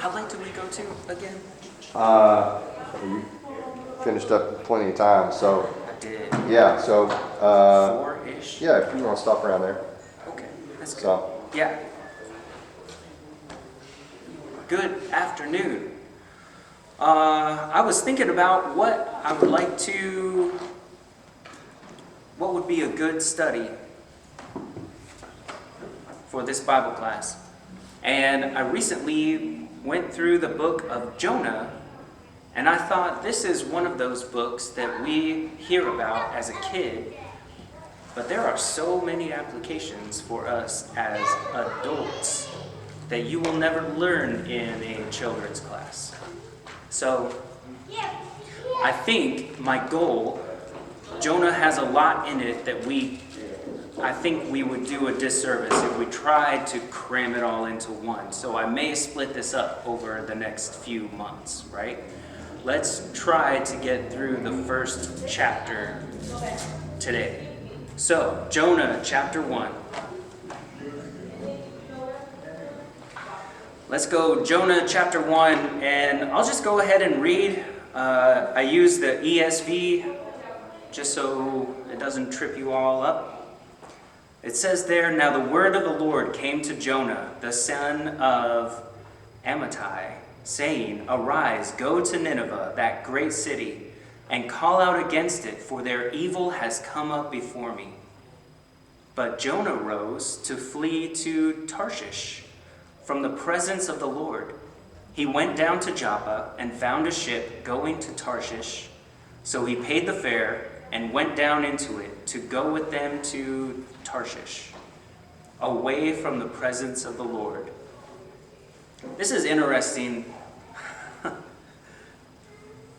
How late did we go to again? You finished up plenty of time, so I did. yeah, so 4-ish? yeah, if you want to stop around there. Okay, that's good. So Yeah. Good afternoon. I was thinking about what I would like to, what would be a good study for this Bible class. And I recently went through the book of Jonah, and I thought this is one of those books that we hear about as a kid, but there are so many applications for us as adults that you will never learn in a children's class. So I think my goal, Jonah has a lot in it that I think we would do a disservice if we tried to cram it all into one. So I may split this up over the next few months, right? Let's try to get through the first chapter today. So, Jonah chapter 1. Let's go Jonah chapter 1, and I'll just go ahead and read. I use the ESV just so it doesn't trip you all up. It says there, "Now the word of the Lord came to Jonah, the son of Amittai, saying, 'Arise, go to Nineveh, that great city, and call out against it, for their evil has come up before me.' But Jonah rose to flee to Tarshish from the presence of the Lord. He went down to Joppa and found a ship going to Tarshish. So he paid the fare and went down into it to go with them to Tarshish, away from the presence of the Lord." This is interesting.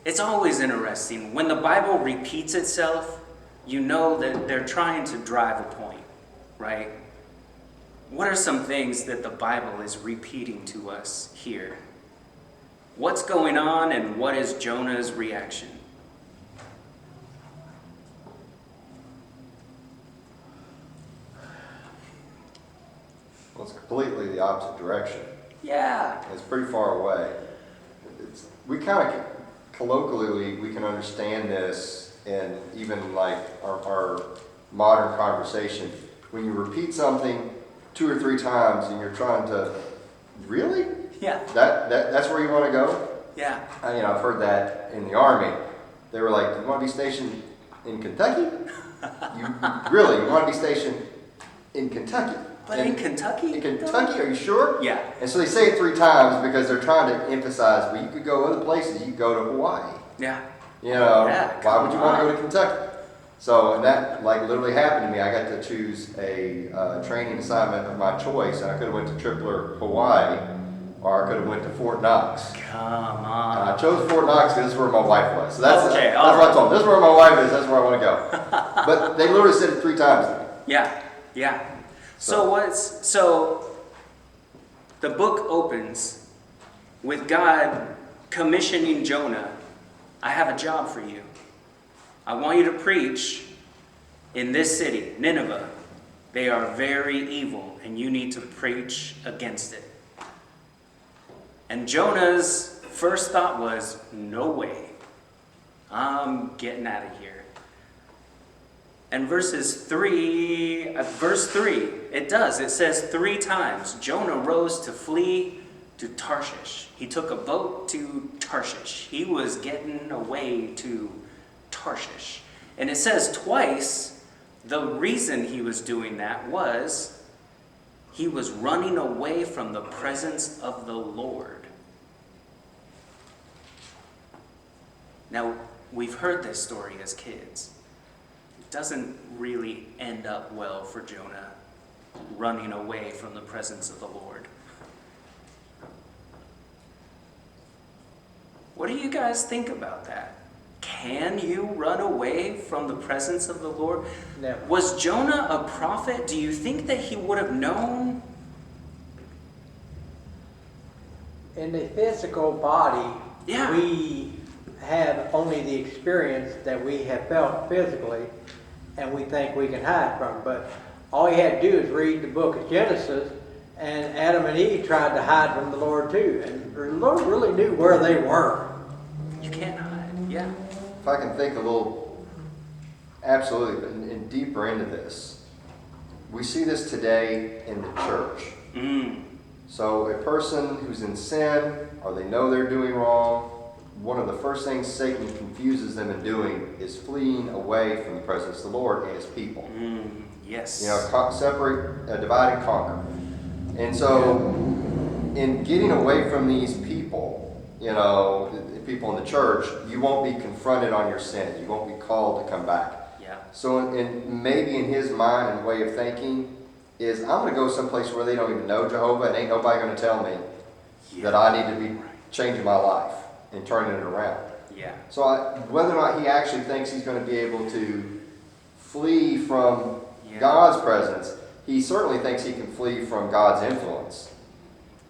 It's always interesting. When the Bible repeats itself, you know that they're trying to drive a point, right? What are some things that the Bible is repeating to us here? What's going on, and what is Jonah's reaction? well, it's completely the opposite direction. Yeah. It's pretty far away. We kind of colloquially we can understand this in even like our modern conversation. When you repeat something 2 or 3 times and you're trying to, really? Yeah. That's where you want to go? Yeah. I've heard that in the Army. They were like, "You want to be stationed in Kentucky? You want to be stationed in Kentucky?" But in Kentucky? In Kentucky, are you sure? Yeah. And so they say it 3 times because they're trying to emphasize, well, you could go other places. You could go to Hawaii. Yeah. Why would you want to go to Kentucky? So, and that like literally happened to me. I got to choose a training assignment of my choice, and I could have went to Tripler, Hawaii, or I could have went to Fort Knox. Come on. And I chose Fort Knox because this is where my wife was. So that's what right. I told them. This is where my wife is. That's where I want to go. But they literally said it 3 times to me. Yeah. So the book opens with God commissioning Jonah. "I have a job for you. I want you to preach in this city, Nineveh. They are very evil, and you need to preach against it." And Jonah's first thought was, "No way. I'm getting out of here." And verse 3, it says 3 times, Jonah rose to flee to Tarshish. He took a boat to Tarshish. He was getting away to Tarshish. And it says twice, the reason he was doing that was he was running away from the presence of the Lord. Now, we've heard this story as kids. It doesn't really end up well for Jonah running away from the presence of the Lord. What do you guys think about that? Can you run away from the presence of the Lord? Never. Was Jonah a prophet? Do you think that he would have known? In the physical body, Yeah. we have only the experience that we have felt physically, and we think we can hide from. But all you had to do is read the book of Genesis, And Adam and Eve tried to hide from the Lord too. And the Lord really knew where they were. You can't hide. Yeah. If I can think a little, absolutely, and deeper into this, we see this today in the church. So a person who's in sin, or they know they're doing wrong, one of the first things Satan confuses them in doing is fleeing away from the presence of the Lord and his people. Yes. You know, separate, divide and conquer. And so, in getting away from these people, you know, the people in the church, you won't be confronted on your sin. You won't be called to come back. Yeah. So, maybe in his mind and way of thinking is, I'm going to go someplace where they don't even know Jehovah, and ain't nobody going to tell me that I need to be changing my life and turning it around. Yeah. So, whether or not he actually thinks he's going to be able to flee from God's presence, he certainly thinks he can flee from God's influence.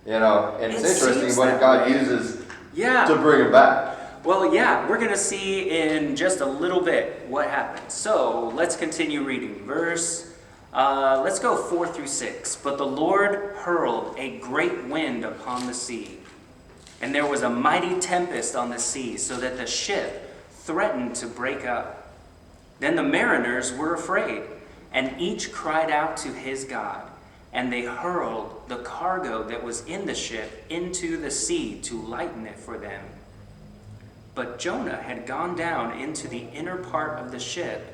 You know, and it's interesting what God uses to bring him back. Well, yeah, we're going to see in just a little bit what happens. So let's continue reading. Let's go 4 through 6. But the Lord hurled a great wind upon the sea, and there was a mighty tempest on the sea, so that the ship threatened to break up. Then the mariners were afraid, and each cried out to his God, and they hurled the cargo that was in the ship into the sea to lighten it for them. But Jonah had gone down into the inner part of the ship,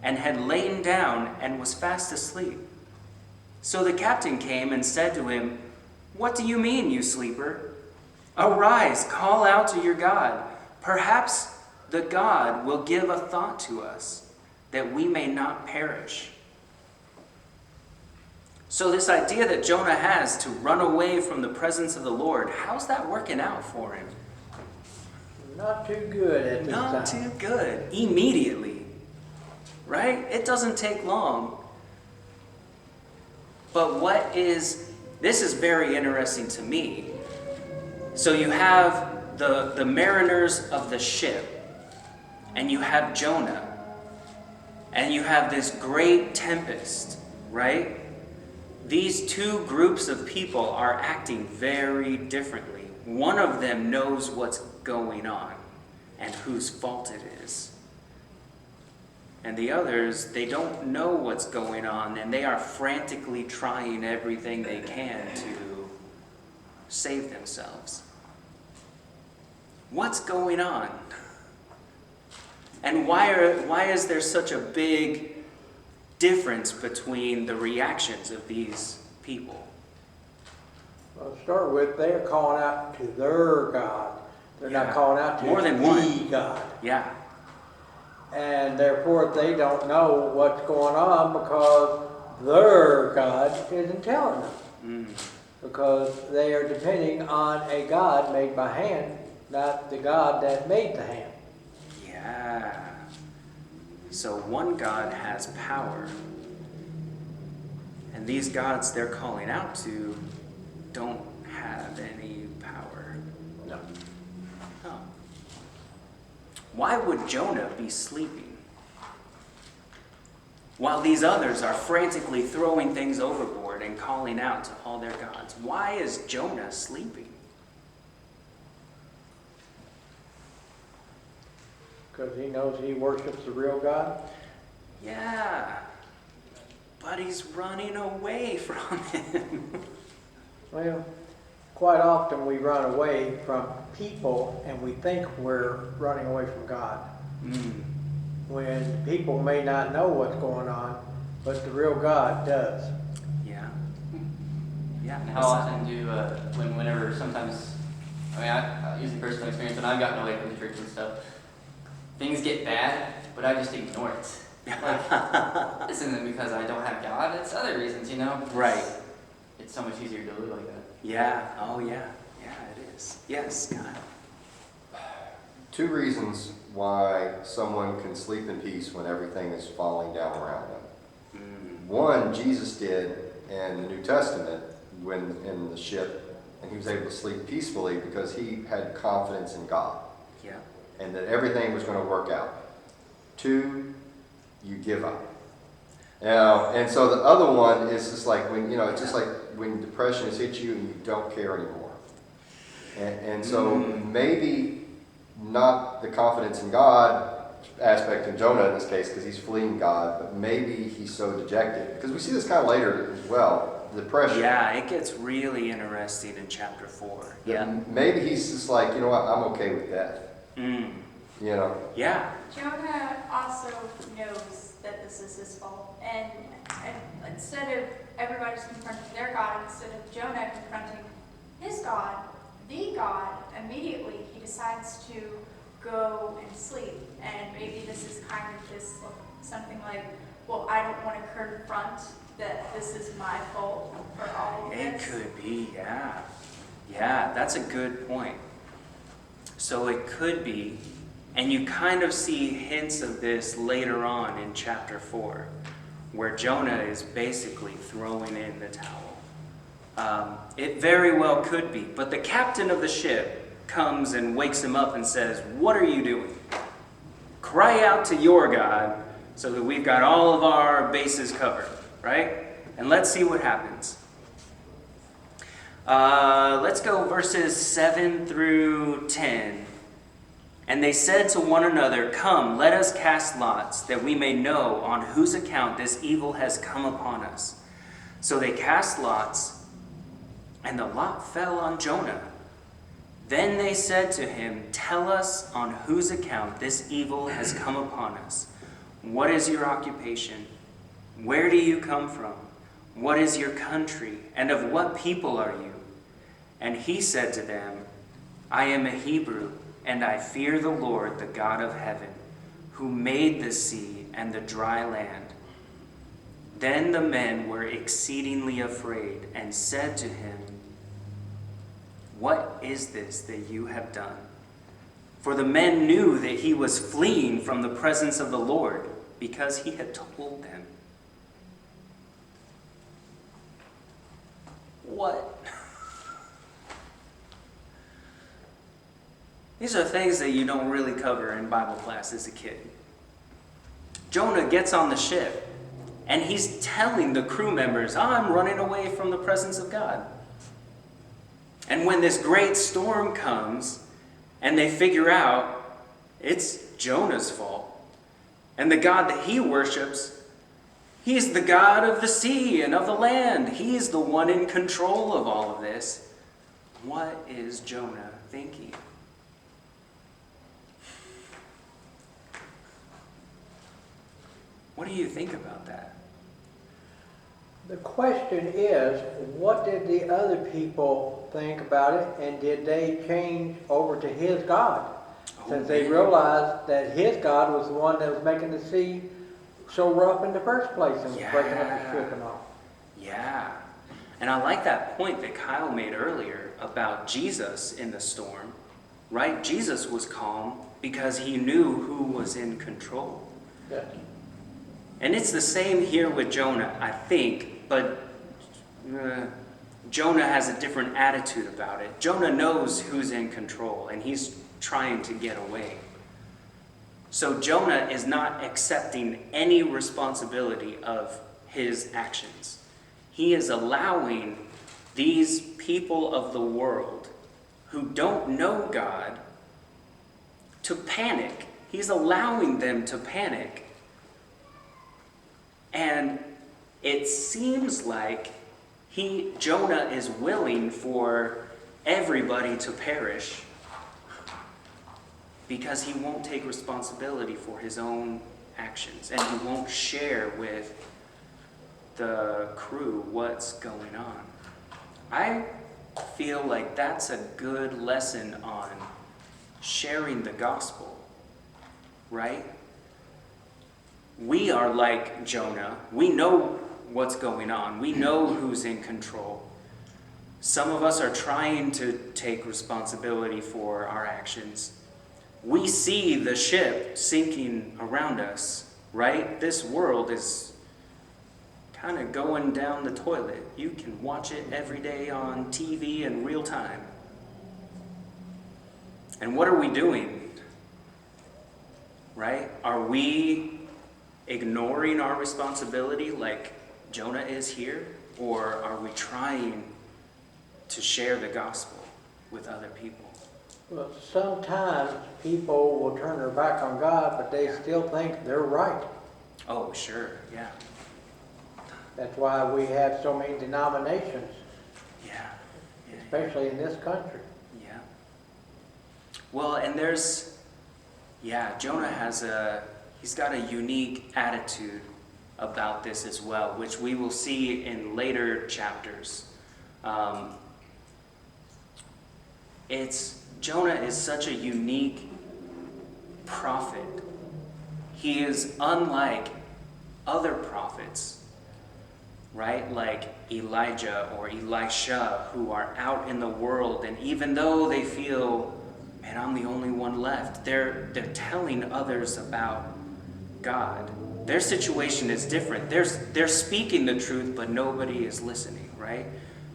and had lain down and was fast asleep. So the captain came and said to him, "What do you mean, you sleeper? Arise, call out to your God. Perhaps the God will give a thought to us, that we may not perish." So this idea that Jonah has to run away from the presence of the Lord, how's that working out for him? Not too good at this time. Not too good. Immediately. Right? It doesn't take long. But this is very interesting to me. So you have the mariners of the ship, and you have Jonah, and you have this great tempest, right? These two groups of people are acting very differently. One of them knows what's going on and whose fault it is. And the others, they don't know what's going on, and they are frantically trying everything they can to save themselves. What's going on? And why is there such a big difference between the reactions of these people? Well, to start with, they're calling out to their God. They're not calling out to more than the one God. Yeah. And therefore, they don't know what's going on because their God isn't telling them. Because they are depending on a God made by hand, not the God that made the hand. Yeah. So one God has power. And these gods they're calling out to don't have any power. No. Oh. Why would Jonah be sleeping? While these others are frantically throwing things overboard and calling out to all their gods. Why is Jonah sleeping? Because he knows he worships the real God? Yeah. But he's running away from him. Well, quite often we run away from people and we think we're running away from God. When people may not know what's going on, but the real God does. Yeah. Yeah. And how often whenever sometimes, I using personal experience, when I've gotten away from the church and stuff, things get bad, but I just ignore it. Like, this isn't because I don't have God, it's other reasons, you know? Right. It's so much easier to live like that. Yeah. Oh, yeah. Yeah, it is. Yes, God. 2 reasons why someone can sleep in peace when everything is falling down around them. One, Jesus did in the New Testament when in the ship, and he was able to sleep peacefully because he had confidence in God. Yeah. And that everything was going to work out. 2, you give up. You know, and so the other one is just like when, it's just like when depression has hit you and you don't care anymore. And so maybe not the confidence in God aspect in Jonah in this case, because he's fleeing God, but maybe he's so dejected. Because we see this kind of later as well, depression. Yeah, it gets really interesting in chapter 4. Yeah. Maybe he's just like, you know what, I'm okay with death. You know? Yeah. Jonah also knows that this is his fault. And instead of everybody's confronting their God, instead of Jonah confronting his God, the God, immediately he decides to go and sleep. And maybe this is kind of this something like, well, I don't want to confront that this is my fault for all of It this. could be, yeah. Yeah, that's a good point. So it could be, and you kind of see hints of this later on in chapter 4, where Jonah is basically throwing in the towel. It very well could be, but the captain of the ship comes and wakes him up and says, "What are you doing? Cry out to your God so that we've got all of our bases covered," right? And let's see what happens. Let's go verses 7 through 10. "And they said to one another, 'Come, let us cast lots, that we may know on whose account this evil has come upon us.' So they cast lots, and the lot fell on Jonah. Then they said to him, 'Tell us on whose account this evil has come upon us. What is your occupation? Where do you come from? What is your country? And of what people are you?' And he said to them, 'I am a Hebrew, and I fear the Lord, the God of heaven, who made the sea and the dry land.' Then the men were exceedingly afraid and said to him, 'What is this that you have done?' For the men knew that he was fleeing from the presence of the Lord, because he had told them." What? These are things that you don't really cover in Bible class as a kid. Jonah gets on the ship, and he's telling the crew members, "I'm running away from the presence of God." And when this great storm comes, and they figure out it's Jonah's fault, and the God that he worships, he's the God of the sea and of the land. He's the one in control of all of this. What is Jonah thinking? What do you think about that? The question is, what did the other people think about it, and did they change over to his God? Since they realized that his God was the one that was making the sea so rough in the first place and was breaking up the ship and all. Yeah. And I like that point that Kyle made earlier about Jesus in the storm, right? Jesus was calm because he knew who was in control. Yes. And it's the same here with Jonah, I think, but Jonah has a different attitude about it. Jonah knows who's in control, and he's trying to get away. So Jonah is not accepting any responsibility of his actions. He is allowing these people of the world who don't know God to panic. He's allowing them to panic. And it seems like Jonah is willing for everybody to perish because he won't take responsibility for his own actions, and he won't share with the crew what's going on. I feel like that's a good lesson on sharing the gospel, right? We are like Jonah. We know what's going on. We know who's in control. Some of us are trying to take responsibility for our actions. We see the ship sinking around us, right? This world is kind of going down the toilet. You can watch it every day on TV in real time. And what are we doing? Right? Are we ignoring our responsibility like Jonah is here? or are we trying to share the gospel with other people? Well, sometimes people will turn their back on God, but they still think they're right. Oh, sure, yeah. That's why we have so many denominations, Yeah. Yeah. especially in this country. Yeah. Well, and Jonah he's got a unique attitude about this as well, which we will see in later chapters. Jonah is such a unique prophet. He is unlike other prophets, right? Like Elijah or Elisha, who are out in the world, and even though they feel, man, I'm the only one left, they're telling others about God. Their situation is different. They're speaking the truth, but nobody is listening, right?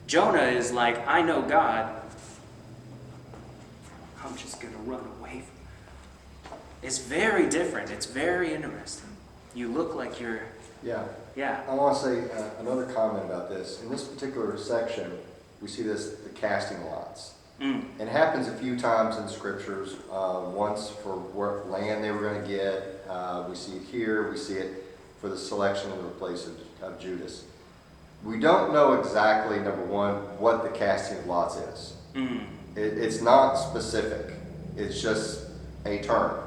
Jonah is like, I know God, I'm just going to run away. It's very different. It's very interesting. You look like you're... Yeah. Yeah. I want to say another comment about this. In this particular section, we see the casting lots. It happens a few times in scriptures. Once for what land they were going to get. We see it here. We see it for the selection of the place of Judas. We don't know exactly, number one, what the casting of lots is. It's not specific. It's just a term.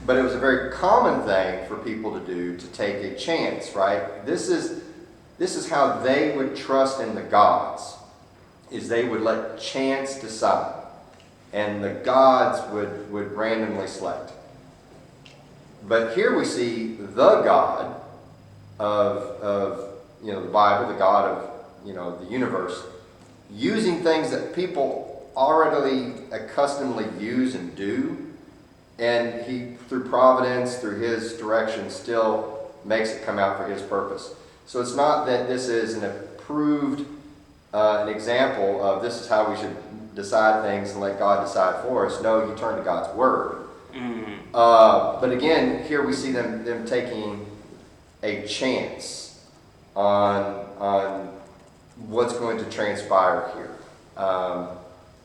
But it was a very common thing for people to do, to take a chance, right? This is how they would trust in the gods, is they would let chance decide. And the gods would randomly select. But here we see the God of the Bible, the God of the universe, using things that people already accustomedly use and do, and he, through providence, through his direction, still makes it come out for his purpose. So it's not that this is an approved an example of this is how we should decide things and let God decide for us. No, you turn to God's word. But again, here we see them taking a chance on what's going to transpire here.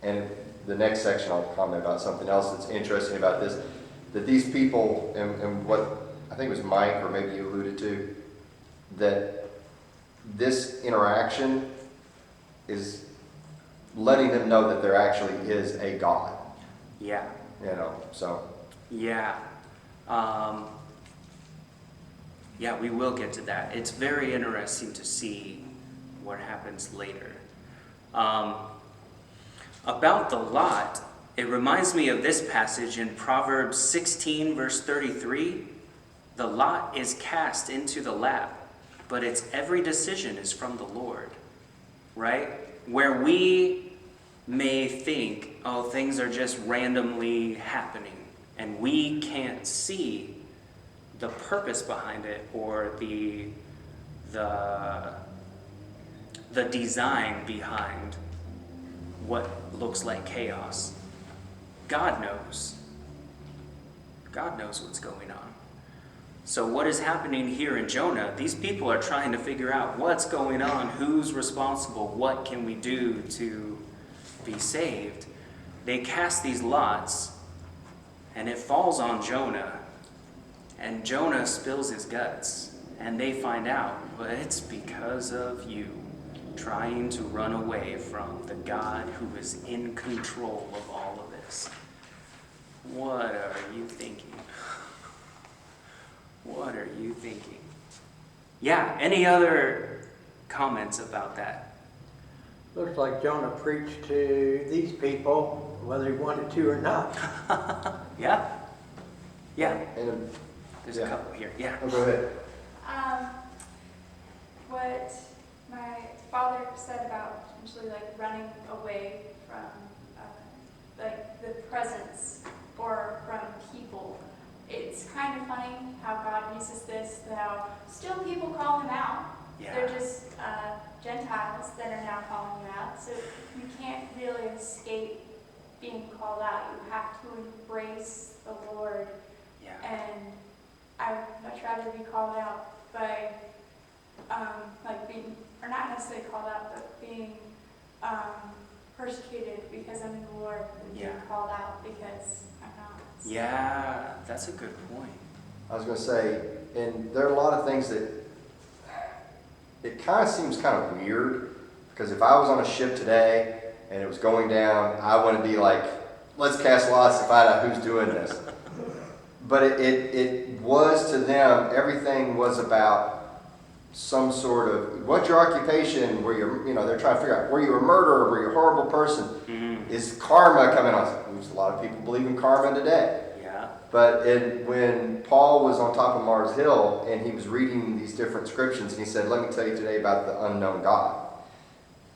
And the next section I'll comment about something else that's interesting about this, that these people, and what I think it was Mike, or maybe you alluded to, that this interaction is letting them know that there actually is a God. Yeah. So. Yeah. We will get to that. It's very interesting to see what happens later. About the lot, it reminds me of this passage in Proverbs 16, verse 33. The lot is cast into the lap, but its every decision is from the Lord. Right? Where we may think, oh, things are just randomly happening, and we can't see the purpose behind it or the design behind what looks like chaos. God knows. God knows what's going on. So what is happening here in Jonah? These people are trying to figure out what's going on, who's responsible, what can we do to be saved. They cast these lots, and it falls on Jonah, and Jonah spills his guts, and they find out, but it's because of you trying to run away from the God who is in control of all of this. What are you thinking? What are you thinking? Yeah, any other comments about that? Looks like Jonah preached to these people, whether he wanted to or not. Yeah? Yeah. And There's a couple here. Yeah. Oh, go ahead. What my father said about potentially running away from the presence or from people. It's kind of funny how God uses this, how still people call him out. Yeah. They're just Gentiles that are now calling you out. So you can't really escape being called out. You have to embrace the Lord. Yeah. And I would much rather be called out by like being, or not necessarily called out, but being persecuted because I'm in the Lord, and being Yeah. called out because I'm not. Yeah, that's a good point. I was gonna say, and there are a lot of things that, it kind of seems kind of weird, because if I was on a ship today and it was going down, I wouldn't be like, let's cast lots to find out who's doing this. But it was to them, everything was about some sort of, what's your occupation, were you, they're trying to figure out, were you a murderer, were you a horrible person? Mm-hmm. Is karma coming on? Which a lot of people believe in karma today. Yeah. But when Paul was on top of Mars Hill and he was reading these different scriptures, and he said, let me tell you today about the unknown God.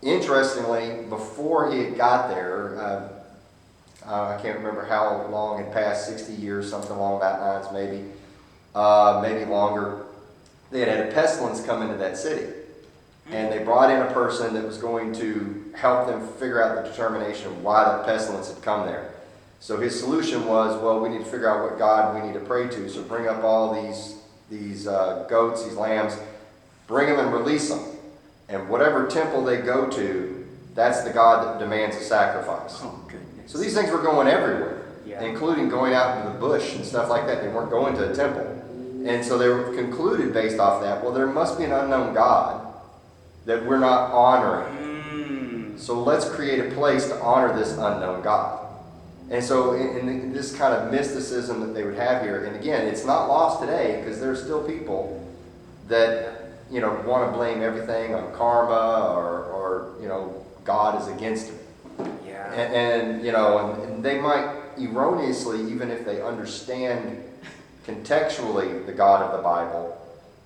Interestingly, before he had got there, I can't remember how long had passed, 60 years, something along that lines maybe, maybe longer. They had a pestilence come into that city. And they brought in a person that was going to help them figure out the determination of why the pestilence had come there. So his solution was, well, we need to figure out what God we need to pray to. So bring up all these goats, these lambs, bring them and release them. And whatever temple they go to, that's the God that demands a sacrifice. Oh, goodness. So these things were going everywhere, Yeah. including going out into the bush and stuff like that. They weren't going to a temple. And so they were concluded based off that, well, there must be an unknown God that we're not honoring. So let's create a place to honor this unknown God. And so in this kind of mysticism that they would have here, and again, it's not lost today because there's still people that, want to blame everything on karma or God is against it. Yeah. And they might erroneously, even if they understand contextually the God of the Bible,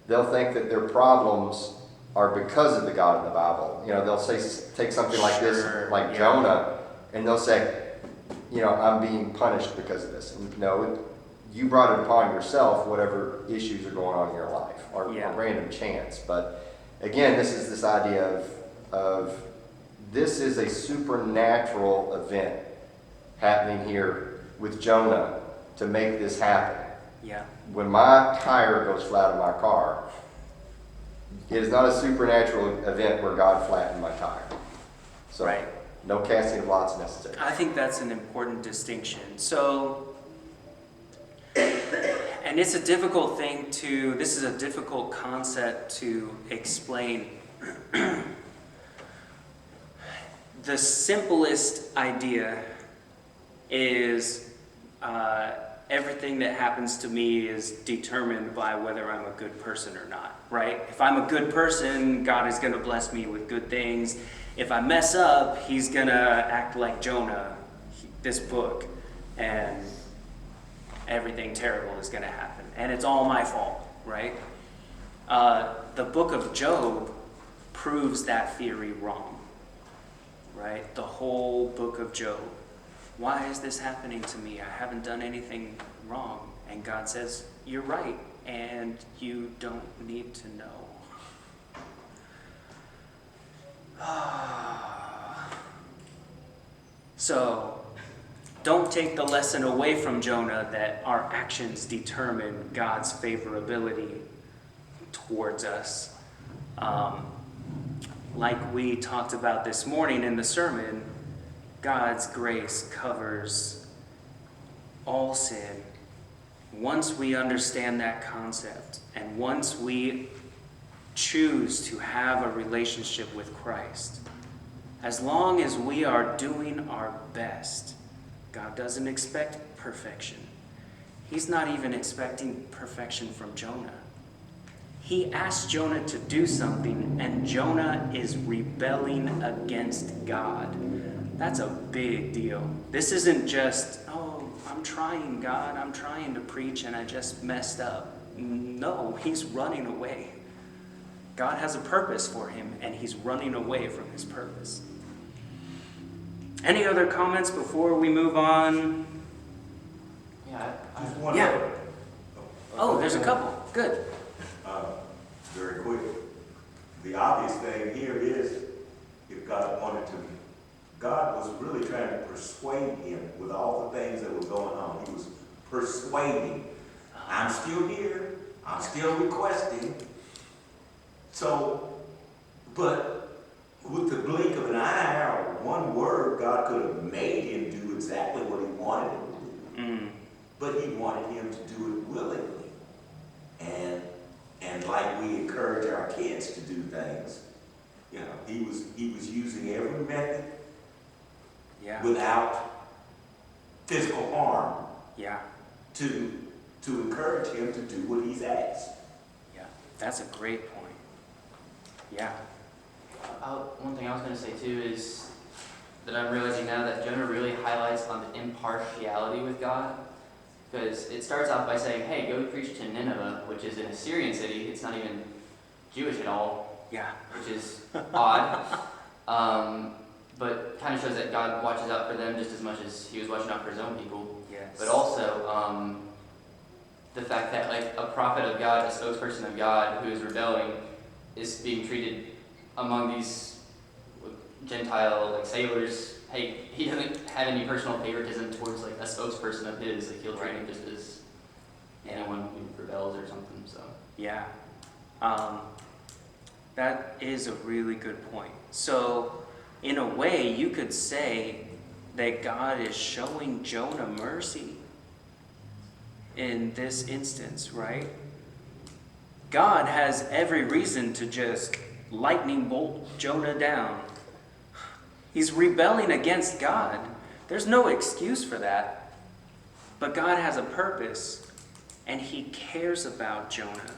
they'll think that their problems are because of the God of the Bible. They'll take something like this, like Yeah. Jonah, and they'll say, I'm being punished because of this. And no, you brought it upon yourself, whatever issues are going on in your life, or Yeah. a random chance. But again, this is this idea of this is a supernatural event happening here with Jonah to make this happen. Yeah. When my tire goes flat in my car, it is not a supernatural event where God flattened my tire. So, Right. no casting of lots necessary. I think that's an important distinction. So, and it's a difficult thing this is a difficult concept to explain. The simplest idea is everything that happens to me is determined by whether I'm a good person or not, right? If I'm a good person, God is going to bless me with good things. If I mess up, he's going to act like Jonah, this book, and everything terrible is going to happen. And it's all my fault, right? The book of Job proves that theory wrong, right? The whole book of Job. Why is this happening to me? I haven't done anything wrong. And God says, you're right, and you don't need to know. So, don't take the lesson away from Jonah that our actions determine God's favorability towards us. Like we talked about this morning in the sermon, God's grace covers all sin. Once we understand that concept, and once we choose to have a relationship with Christ, as long as we are doing our best, God doesn't expect perfection. He's not even expecting perfection from Jonah. He asked Jonah to do something, and Jonah is rebelling against God. That's a big deal. This isn't just, oh, I'm trying, God, I'm trying to preach and I just messed up. No, he's running away. God has a purpose for him, and he's running away from his purpose. Any other comments before we move on? Yeah, Just one Yeah. other. Oh, there's a couple. Good. Very quick. The obvious thing here is, if God wanted to, God was really trying to persuade him with all the things that were going on. He was persuading. I'm still here. I'm still requesting. So, but with the blink of an eye or one word, God could have made him do exactly what he wanted him to do. But he wanted him to do it willingly. And like we encourage our kids to do things, you know, he was using every method without physical harm to encourage him to do what he's asked. Yeah, that's a great point. Yeah. One thing I was going to say too is that I'm realizing now that Jonah really highlights on the impartiality with God, because it starts off by saying, hey, go preach to Nineveh, which is an Assyrian city. It's not even Jewish at all, which is odd, but kind of shows that God watches out for them just as much as he was watching out for his own people. Yes. But also the fact that like a prophet of God, a spokesperson of God who is rebelling, is being treated among these Gentile like sailors. Hey, he doesn't have any personal favoritism towards like a spokesperson of his. Like he'll treat him just as anyone who rebels or something. So yeah, that is a really good point. So in a way, you could say that God is showing Jonah mercy in this instance, right? God has every reason to just lightning bolt Jonah down. He's rebelling against God. There's no excuse for that. But God has a purpose, and he cares about Jonah.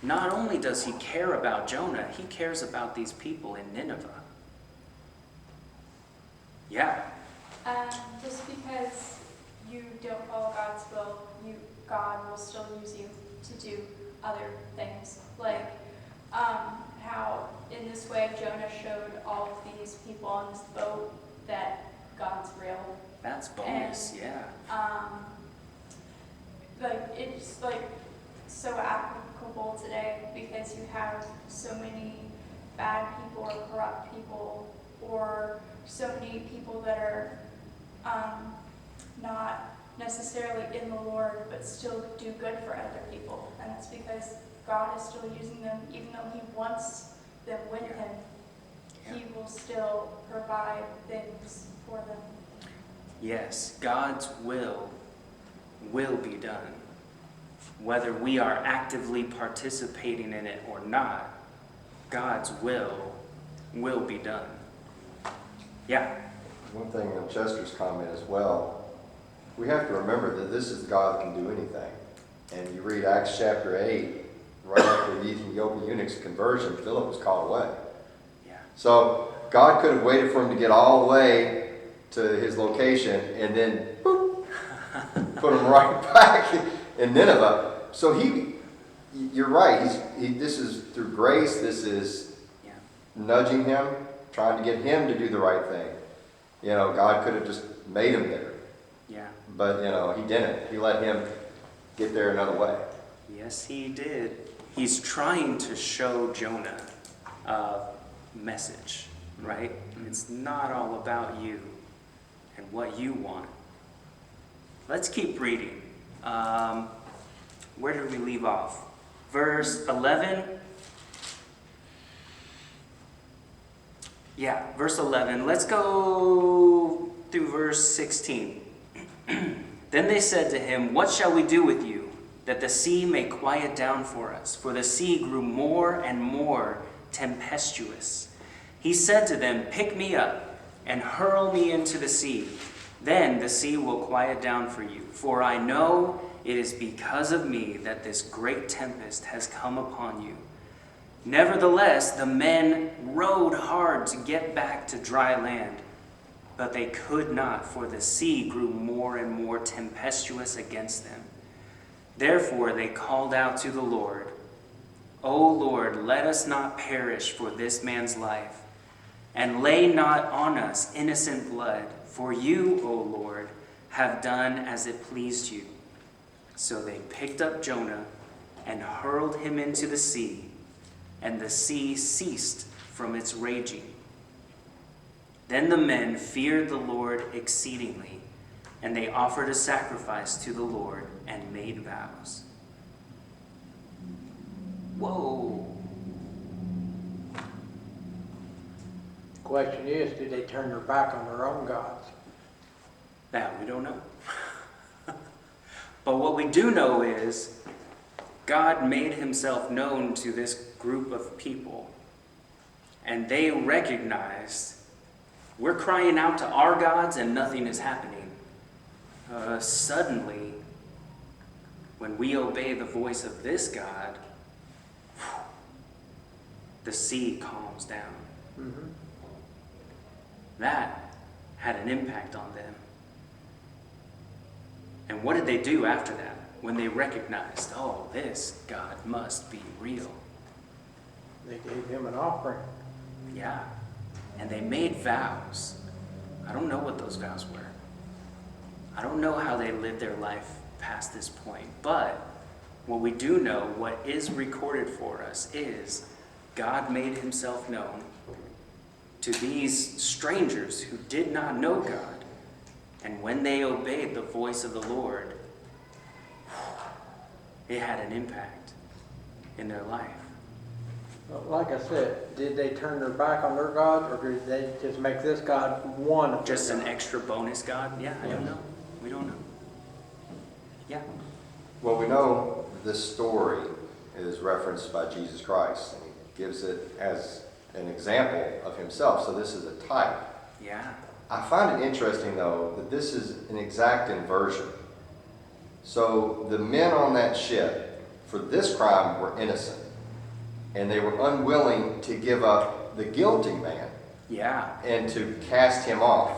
Not only does he care about Jonah, he cares about these people in Nineveh. Yeah. Just because you don't follow God's will, God will still use you to do other things. Like how in this way Jonah showed all of these people on this boat that God's real. That's bonus, yeah. Like it's like so applicable today because you have so many bad people or corrupt people or so many people that are not necessarily in the Lord but still do good for other people, and that's because God is still using them. Even though he wants them with him, he will still provide things for them. Yes, God's will be done. Whether we are actively participating in it or not, God's will be done. Yeah. One thing on Chester's comment as well, we have to remember that this is God that can do anything. And you read Acts chapter 8, right after the Ethiopian eunuch's conversion, Philip was called away. Yeah. So God could have waited for him to get all the way to his location and then boop, put him right back in Nineveh. So you're right. This is through grace. This is nudging him, trying to get him to do the right thing. You know, God could have just made him there. Yeah. But, you know, he didn't. He let him get there another way. Yes, he did. He's trying to show Jonah a message, right? It's not all about you and what you want. Let's keep reading. Where did we leave off? Verse 11. Yeah, verse 11. Let's go through verse 16. Then they said to him, "What shall we do with you, that the sea may quiet down for us?" For the sea grew more and more tempestuous. He said to them, "Pick me up and hurl me into the sea. Then the sea will quiet down for you. For I know it is because of me that this great tempest has come upon you." Nevertheless, the men rowed hard to get back to dry land, but they could not, for the sea grew more and more tempestuous against them. Therefore they called out to the Lord, "O Lord, let us not perish for this man's life, and lay not on us innocent blood, for you, O Lord, have done as it pleased you." So they picked up Jonah and hurled him into the sea, and the sea ceased from its raging. Then the men feared the Lord exceedingly, and they offered a sacrifice to the Lord and made vows. Whoa. Question is, did they turn their back on their own gods? That we don't know. But what we do know is God made himself known to this group of people, and they recognized we're crying out to our gods and nothing is happening. Suddenly, when we obey the voice of this God, the sea calms down. Mm-hmm. That had an impact on them. And what did they do after that? When they recognized, oh, this God must be real. They gave him an offering. Yeah. And they made vows. I don't know what those vows were. I don't know how they lived their life past this point. But what we do know, what is recorded for us, is God made himself known to these strangers who did not know God. And when they obeyed the voice of the Lord, it had an impact in their life. Well, like I said, did they turn their back on their God, or did they just make this God one of Just their an gods? extra bonus God? Yeah, I don't know. We don't know. Yeah. Well, we know this story is referenced by Jesus Christ, and he gives it as an example of himself. So this is a type. Yeah. I find it interesting, though, that this is an exact inversion. So the men on that ship for this crime were innocent, and they were unwilling to give up the guilty man Yeah. and to cast him off.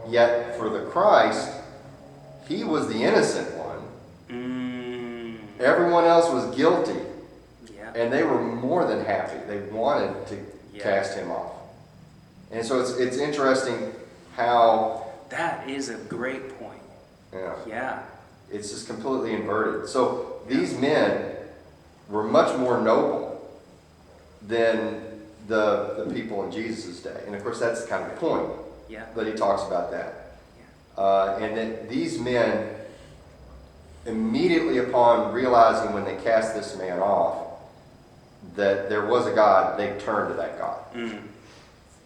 Yet for the Christ, he was the innocent one. Everyone else was guilty, Yeah. and they were more than happy. They wanted to cast him off. And so it's interesting how, That is a great point. Yeah. it's just completely inverted. So these men were much more noble than the people in Jesus' day. And of course, that's kind of the point Yeah. that he talks about that. And that these men, immediately upon realizing when they cast this man off that there was a God, they turned to that God.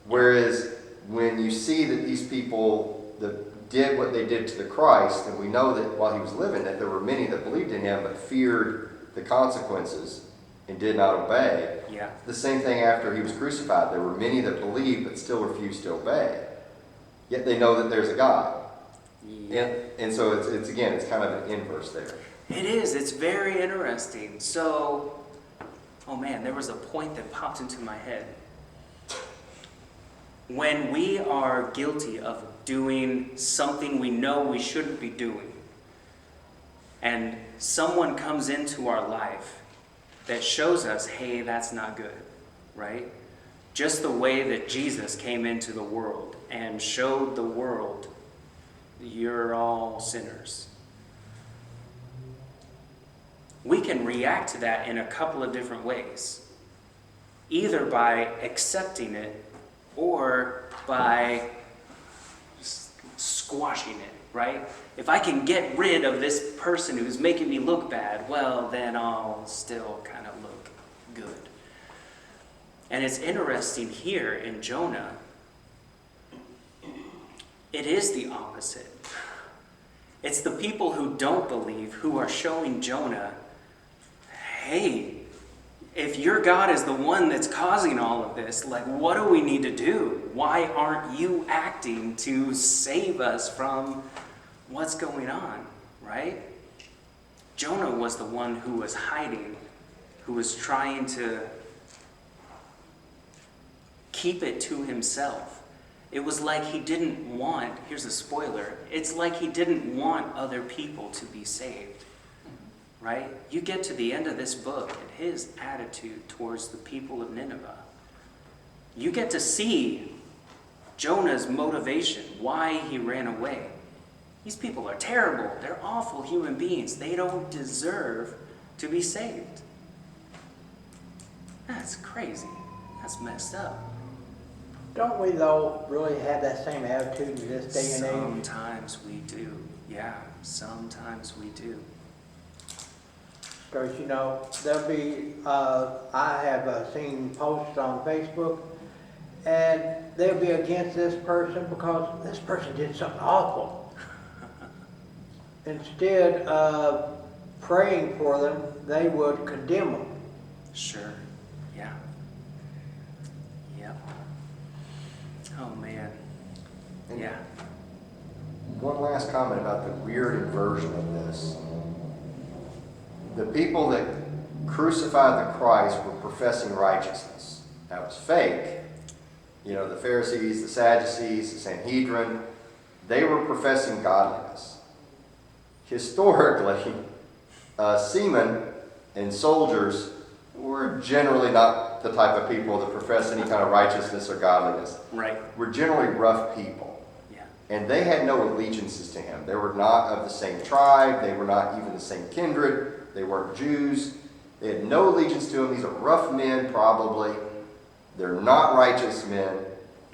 Whereas when you see that these people that did what they did to the Christ, and we know that while he was living, that there were many that believed in him but feared the consequences and did not obey. Yeah. The same thing after he was crucified. There were many that believed but still refused to obey. Yet they know that there's a God. Yeah. And so it's again, it's kind of an inverse there. It is. It's very interesting. So, oh man, there was a point that popped into my head. When we are guilty of doing something we know we shouldn't be doing, and someone comes into our life that shows us, hey, that's not good, right? Just the way that Jesus came into the world and showed the world, you're all sinners. We can react to that in a couple of different ways. Either by accepting it or by squashing it, right? If I can get rid of this person who's making me look bad, well, then I'll still kind of look good. And it's interesting here in Jonah, it is the opposite. It's the people who don't believe who are showing Jonah, hey, if your God is the one that's causing all of this, like, what do we need to do? Why aren't you acting to save us from what's going on, right? Jonah was the one who was hiding, who was trying to keep it to himself. It was like he didn't want, here's a spoiler, it's like he didn't want other people to be saved. Right? You get to the end of this book and his attitude towards the people of Nineveh. You get to see Jonah's motivation, why he ran away. These people are terrible. They're awful human beings. They don't deserve to be saved. That's crazy. That's messed up. Don't we, though, really have that same attitude in this day and age? Sometimes we do. Yeah, sometimes we do. Because, you know, there'll be, I have seen posts on Facebook, and they'll be against this person because this person did something awful. Instead of praying for them, they would condemn them. Sure. Yeah. Yep. Oh man. And Yeah. one last comment about the weird inversion of this. The people that crucified the Christ were professing righteousness. That was fake. You know, the Pharisees, the Sadducees, the Sanhedrin, they were professing godliness. Historically, seamen and soldiers were generally not the type of people that profess any kind of righteousness or godliness. Right. We're generally rough people. Yeah. And they had no allegiances to him. They were not of the same tribe. They were not even the same kindred. They weren't Jews. They had no allegiance to him. These are rough men, probably. They're not righteous men.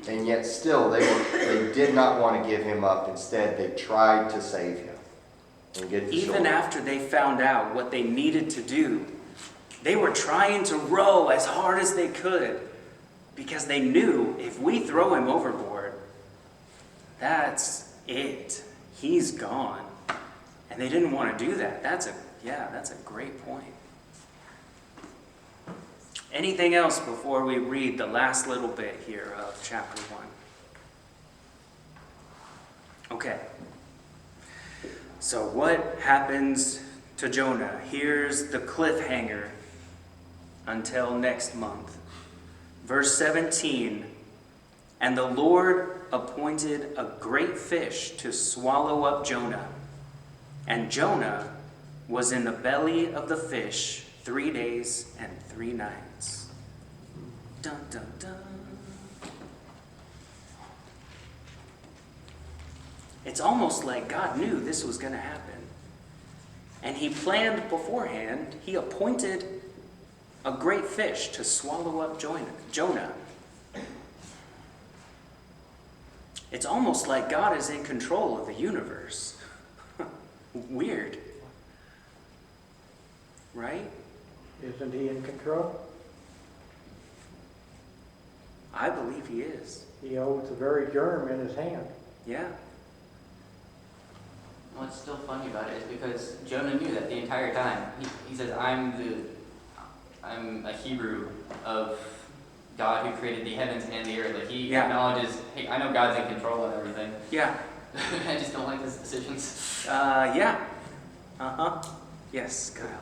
And yet still, they did not want to give him up. Instead, they tried to save him and get the Even shoulder. after they found out what they needed to do, they were trying to row as hard as they could because they knew if we throw him overboard, that's it. He's gone. And they didn't want to do that. That's a great point. Anything else before we read the last little bit here of chapter 1? Okay. So what happens to Jonah? Here's the cliffhanger until next month. Verse 17, and the Lord appointed a great fish to swallow up Jonah. And Jonah was in the belly of the fish 3 days and 3 nights. Dun, dun, dun. It's almost like God knew this was going to happen. And he planned beforehand. He appointed a great fish to swallow up Jonah. It's almost like God is in control of the universe. Weird. Right? Isn't he in control? I believe he is. He holds the very germ in his hand. Yeah. What's still funny about it is because Jonah knew that the entire time. He says, I'm a Hebrew of God who created the heavens and the earth. Like he acknowledges, hey, I know God's in control of everything. Yeah. I just don't like his decisions. Yeah. Uh-huh. Yes, Kyle.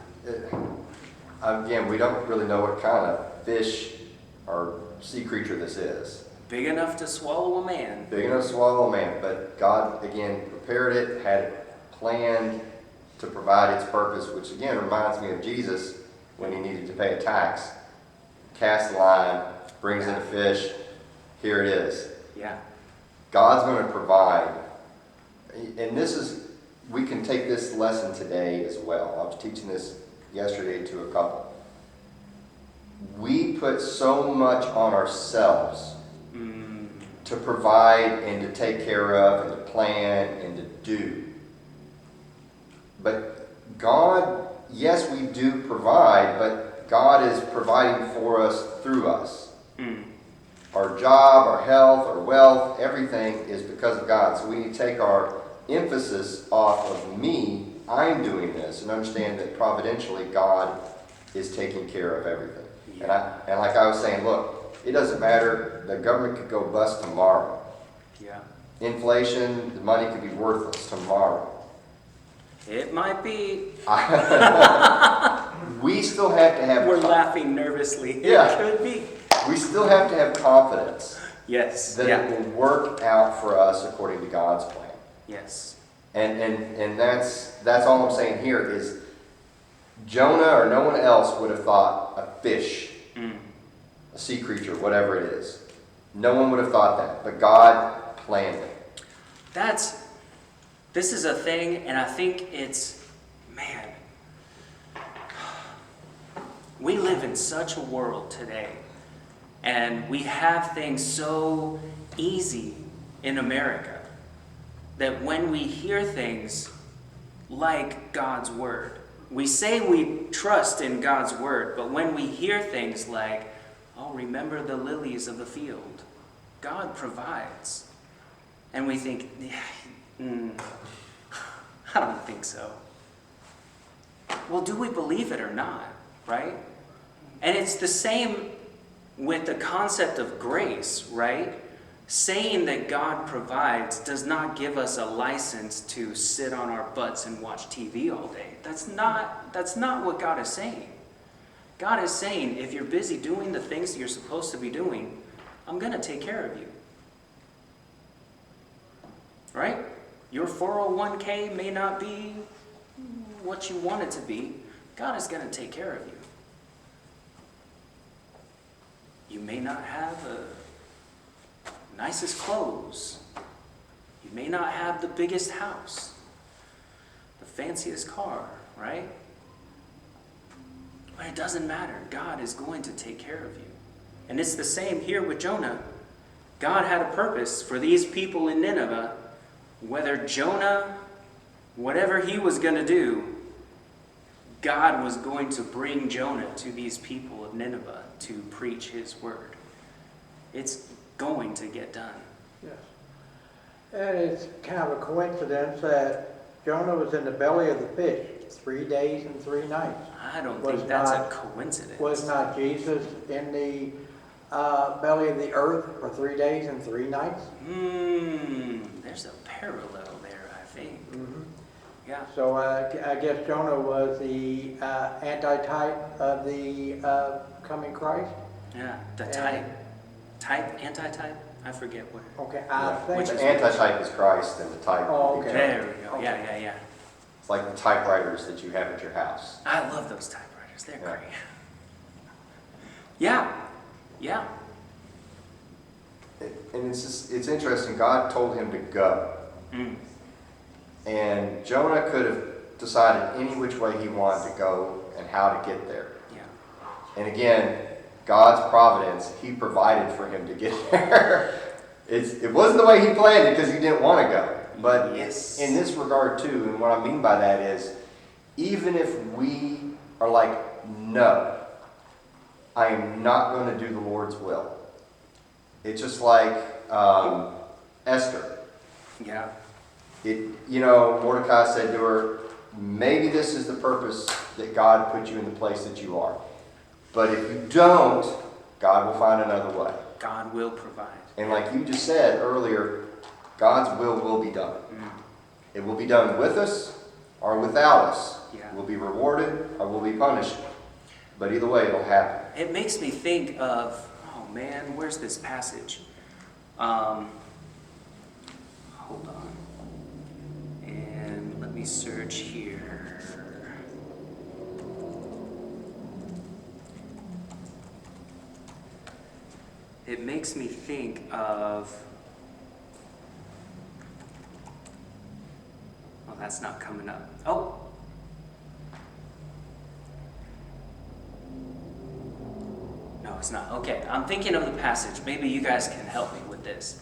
Again, we don't really know what kind of fish or sea creature this is. Big enough to swallow a man. Big enough to swallow a man, but God, again, prepared it, had it planned to provide its purpose, which again reminds me of Jesus when he needed to pay a tax. Cast the line, brings in a fish, here it is. Yeah. God's going to provide, and this is, we can take this lesson today as well. I was teaching this yesterday to a couple. We put so much on ourselves to provide and to take care of and to plan and to do. But God, yes, we do provide, but God is providing for us through us. Our job, our health, our wealth, everything is because of God. So we need to take our emphasis off of me, I'm doing this, and understand that providentially God is taking care of everything. Yeah. And like I was saying, look, it doesn't matter. The government could go bust tomorrow. Yeah. Inflation, the money could be worthless tomorrow. It might be. We still have to have. We're laughing nervously. Yeah. It could be. We still have to have confidence Yes. that Yeah. it will work out for us according to God's plan. Yes. And that's all I'm saying here is Jonah or no one else would have thought a fish, a sea creature, whatever it is. No one would have thought that, but God planned it. This is a thing, and I think it's, man, we live in such a world today, and we have things so easy in America that when we hear things like God's word, we say we trust in God's word, but when we hear things like, oh, remember the lilies of the field, God provides. And we think, I don't think so. Well, do we believe it or not, right? And it's the same with the concept of grace, right? Saying that God provides does not give us a license to sit on our butts and watch TV all day. That's not what God is saying. God is saying, if you're busy doing the things that you're supposed to be doing, I'm going to take care of you. Right? Your 401k may not be what you want it to be. God is going to take care of you. You may not have the nicest clothes. You may not have the biggest house, the fanciest car, right? But it doesn't matter. God is going to take care of you. And it's the same here with Jonah. God had a purpose for these people in Nineveh. Whether Jonah, whatever he was going to do, God was going to bring Jonah to these people of Nineveh to preach his word. It's going to get done. Yes. And it's kind of a coincidence that Jonah was in the belly of the fish 3 days and 3 nights. I don't think that's a coincidence. Was not Jesus in the belly of the earth for 3 days and 3 nights? There's a parallel there, I think. Mm-hmm. Yeah. So I guess Jonah was the antitype of the coming Christ. Yeah, the And- antitype? I forget what. Okay, I think. Which The is- antitype is Christ and the type Oh, would be okay. Jonah. There we go. Yeah. It's like the typewriters that you have at your house. I love those typewriters. They're Yeah. great. Yeah. And it's interesting, God told him to go. Mm. And Jonah could have decided any which way he wanted to go and how to get there. Yeah. And again, God's providence, he provided for him to get there. It wasn't the way he planned it because he didn't want to go. But Yes. in this regard too, and what I mean by that is, even if we are like, no, I am not going to do the Lord's will. It's just like Esther. Yeah. Mordecai said to her, maybe this is the purpose that God put you in the place that you are. But if you don't, God will find another way. God will provide. And like you just said earlier, God's will be done. Mm. It will be done with us or without us. Yeah. We'll be rewarded or we'll be punished. But either way, it'll happen. It makes me think of, oh man, where's this passage? Hold on. And let me search here. It makes me think of, oh, that's not coming up. Oh. No, it's not. Okay, I'm thinking of the passage. Maybe you guys can help me with this.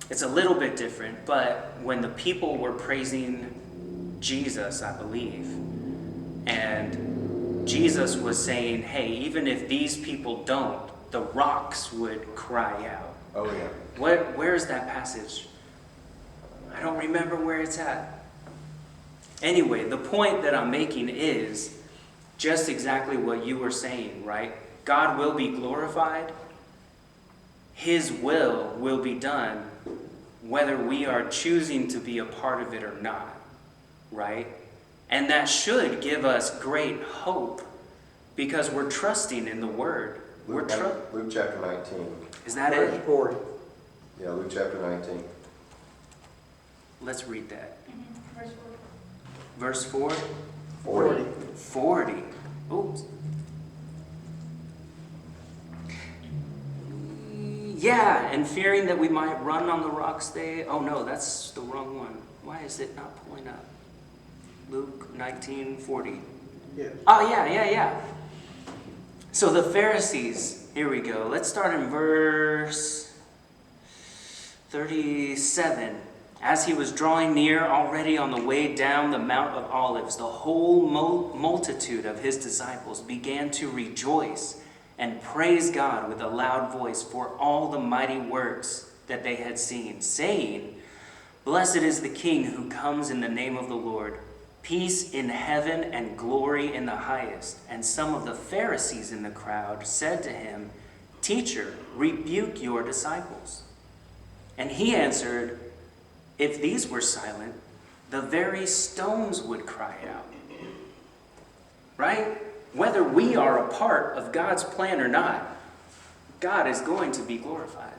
It's a little bit different, but when the people were praising Jesus, I believe, and Jesus was saying, hey, even if these people don't, the rocks would cry out. Oh, yeah. Where is that passage? I don't remember where it's at. Anyway, the point that I'm making is just exactly what you were saying, right? God will be glorified. His will be done whether we are choosing to be a part of it or not, right? And that should give us great hope because we're trusting in the Word. Luke chapter 19. Is that Verse it? 40. Yeah, Luke chapter 19. Let's read that. Verse 4. Verse 4? 40. 40. Oops. Yeah, and fearing that we might run on the rocks they... Oh no, that's the wrong one. Why is it not pulling up? Luke 19:40. Yes. Oh, yeah. So the Pharisees, here we go. Let's start in verse 37. As he was drawing near, already on the way down the Mount of Olives, the whole multitude of his disciples began to rejoice and praised God with a loud voice for all the mighty works that they had seen, saying, "Blessed is the King who comes in the name of the Lord. Peace in heaven and glory in the highest." And some of the Pharisees in the crowd said to him, "Teacher, rebuke your disciples." And he answered, "If these were silent, the very stones would cry out." Right? Whether we are a part of God's plan or not, God is going to be glorified.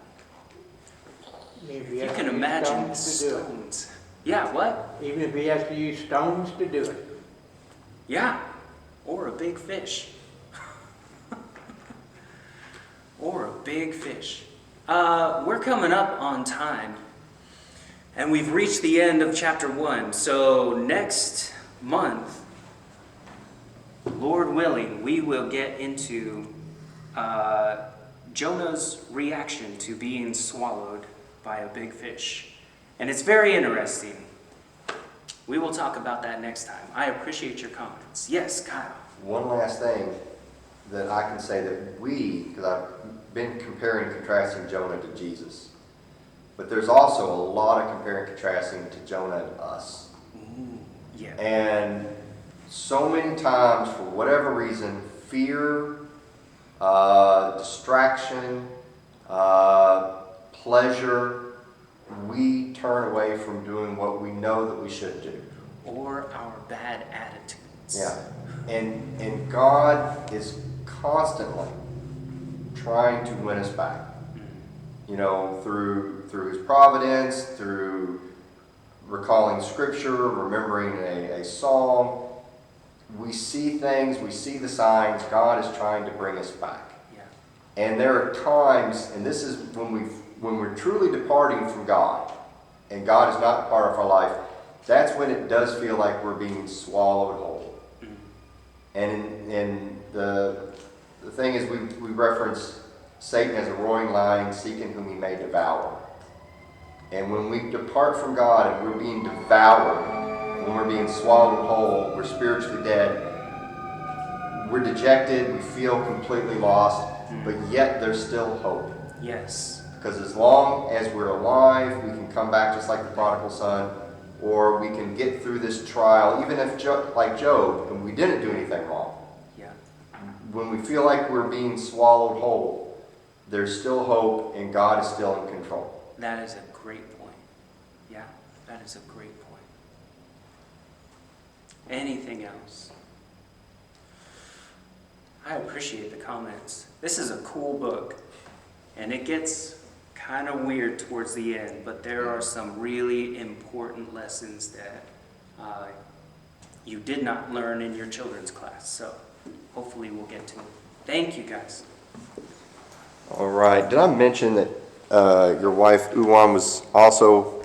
If You have can to use imagine stones to do it. stones. Yeah, what? Even if he has to use stones to do it. Yeah. Or a big fish. Or a big fish. We're coming up on time. And we've reached the end of chapter 1. So next month, Lord willing, we will get into Jonah's reaction to being swallowed by a big fish. And it's very interesting. We will talk about that next time. I appreciate your comments. Yes, Kyle. One last thing that I can say that because I've been comparing and contrasting Jonah to Jesus. But there's also a lot of comparing and contrasting to Jonah and us. Yeah. And so many times, for whatever reason, fear, distraction, pleasure, we turn away from doing what we know that we should do. Or our bad attitudes. Yeah. And God is constantly trying to win us back. You know, through His providence, through recalling Scripture, remembering a song. We see things, we see the signs. God is trying to bring us back. Yeah. And there are times, and this is when we're truly departing from God, and God is not part of our life, that's when it does feel like we're being swallowed whole. And the thing is, we reference Satan as a roaring lion seeking whom he may devour. And when we depart from God and we're being devoured, when we're being swallowed whole, we're spiritually dead, we're dejected, we feel completely lost, but yet there's still hope. Yes. Because as long as we're alive, we can come back just like the prodigal son, or we can get through this trial, even if, like Job, and we didn't do anything wrong. Yeah. When we feel like we're being swallowed whole, there's still hope, and God is still in control. That is a great point. Yeah, that is a great point. Anything else? I appreciate the comments. This is a cool book, and it gets kind of weird towards the end, but there are some really important lessons that you did not learn in your children's class, so hopefully we'll get to it. Thank you, guys. All right. Did I mention that your wife, Uwan, was also